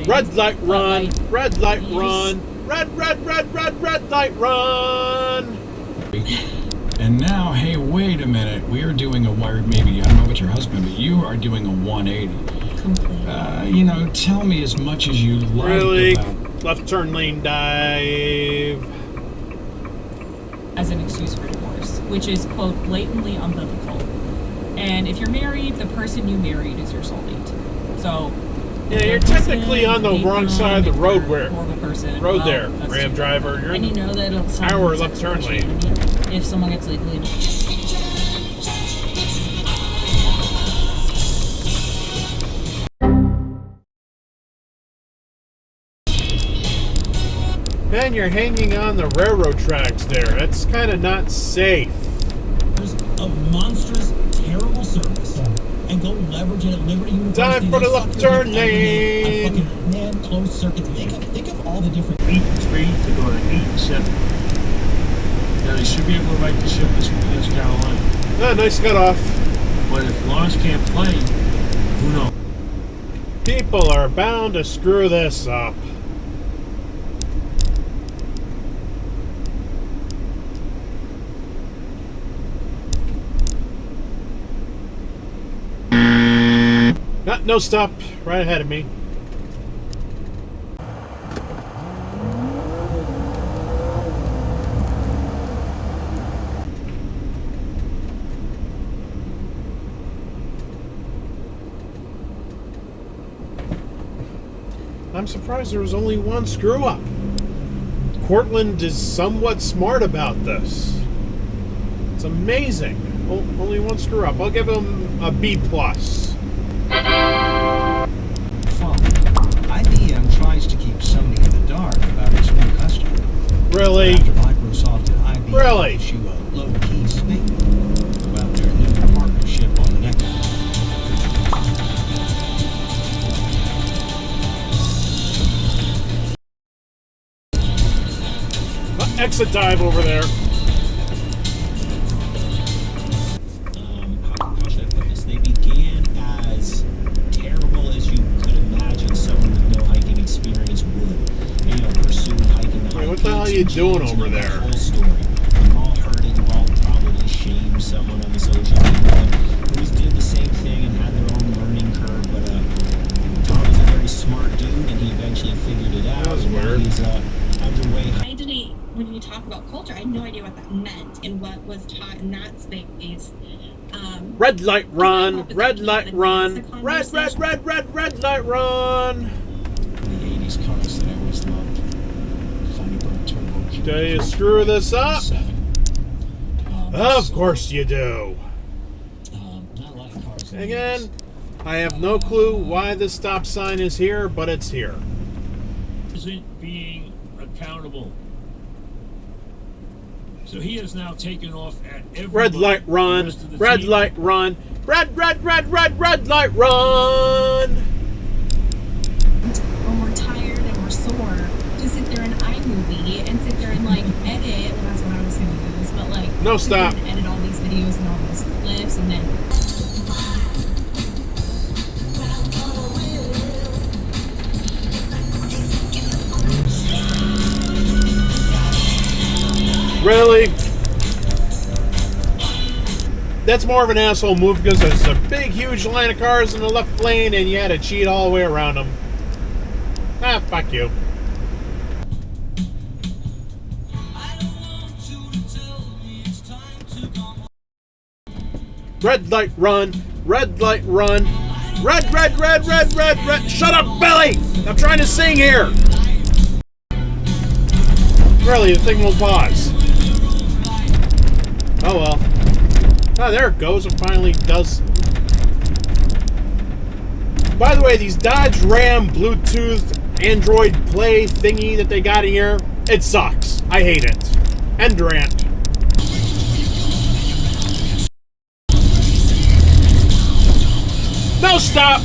Red light run. Red light run. Red light run. And now, hey, wait a minute. We are doing a wired, maybe, I don't know about your husband, but you are doing a 180. Completely. You know, tell me as much as you like Really? about... Left turn lane dive. As an excuse for divorce, which is, quote, blatantly unbiblical. And if you're married, the person you married is your soulmate. So... Yeah, you're technically on the wrong side of the road there. Ram driver. You're and you know that it'll sound our left turn lane. If someone gets legally. Man, you're hanging on the railroad tracks there. That's kind of not safe. Of monstrous, terrible service. And go leverage it at Liberty University. Time for the left turn lane. A fucking man closed circuit. Think of all the different 8 and 3 to go to 8 and 7. Now they should be able to right the ship this week against Carolina. Ah, nice cutoff. But if Lawrence can't play, who knows? People are bound to screw this up. No stop, right ahead of me. I'm surprised there was only one screw up. Cortland is somewhat smart about this. It's amazing. Only one screw up. I'll give him a B+. IBM tries to keep Sony in the dark about its new customer. Really? After Microsoft and IBM really? issue a low-key statement about their new partnership on the next one. Exit dive over there. How should I put this? They began as terrible as you could imagine someone with no hiking experience would. You know, pursue hiking the Wait, what the hell are you doing over there? Whole story. You've all heard it. You've all probably shamed someone on the social media who did the same thing and had their own learning curve. But Tom is a very smart dude, and he eventually figured it out. That was weird. He's underway. When you talk about culture, I had no idea what that meant and what was taught in that space. Red light run, red light run, red light run. The 80s cars that I always loved. Thunderbird Turbo. Do you screw this up? Of course you do. Not a lot of cars. Again, I have no clue why this stop sign is here, but it's here. Isn't being accountable. So he has now taken off at every Red light run, red light run, red light run. When we're tired and we're sore, to sit there in iMovie and sit there and like edit. Well, that's what I was going to use, but like no stop. And edit all these videos and all these clips, and then. Really? That's more of an asshole move because there's a big, huge line of cars in the left lane and you had to cheat all the way around them. Ah, fuck you. Red light run, red light run, red. Shut up, Billy! I'm trying to sing here. Really, the thing won't pause. Oh well. Oh, there it goes. It finally does. By the way, these Dodge Ram Bluetooth Android Play thingy that they got in here, it sucks. I hate it. End rant. No, stop!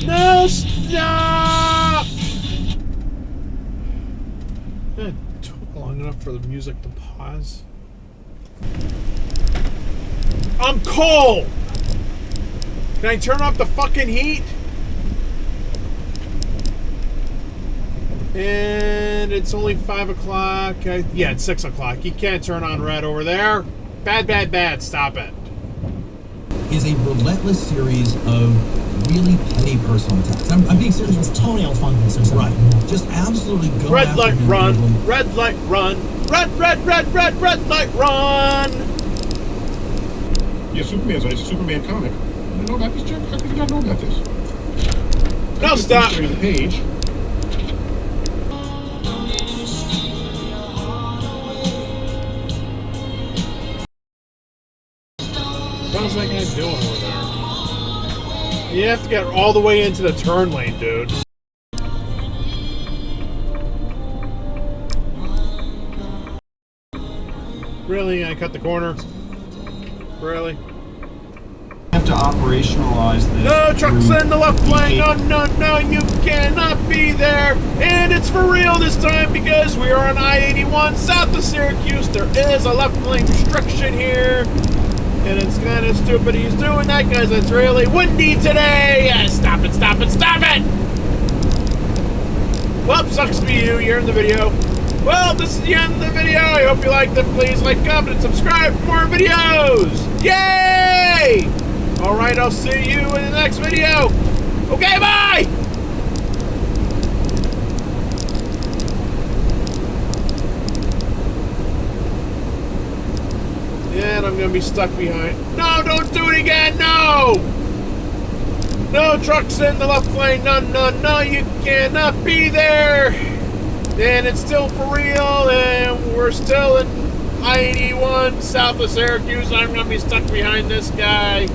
No, stop! It took long enough for the music to pause. I'm cold! Can I turn off the fucking heat? And it's only 5 o'clock. Yeah, it's 6 o'clock. You can't turn on red over there. Bad, bad, bad. Stop it. Is a relentless series of really petty personal attacks. I'm being serious. It's toenail fungus or something. Right. Just absolutely go Red after light him. run. Red light run. Red light run. Yeah, Superman's it's a Superman comic. You know about this, Chuck? How could you not know about this? No, stop. The page. How's that guy doing over there? You have to get all the way into the turn lane, dude. Really? I cut the corner? Really? Have to operationalize this. No, trucks through in the left lane. the- No, you cannot be there. And it's for real this time because we are on I-81 south of Syracuse. There is a left lane restriction here. And it's kind of stupid he's doing that because it's really windy today. Stop it. Well, sucks to be you. You're in the video. Well, this is the end of the video. I hope you liked it. Please like, comment, and subscribe for more videos. Yay! All right, I'll see you in the next video. Okay, bye! And I'm gonna be stuck behind. No, don't do it again, no! No trucks in the left lane, no, you cannot be there! And it's still for real, and we're still in I-81 south of Syracuse. I'm gonna be stuck behind this guy.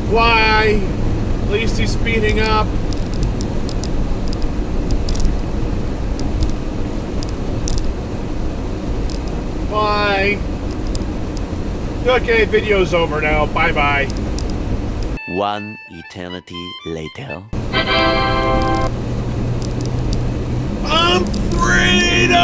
Why? At least he's speeding up. Bye. Okay, video's over now. Bye-bye. One eternity later. I'm freedom!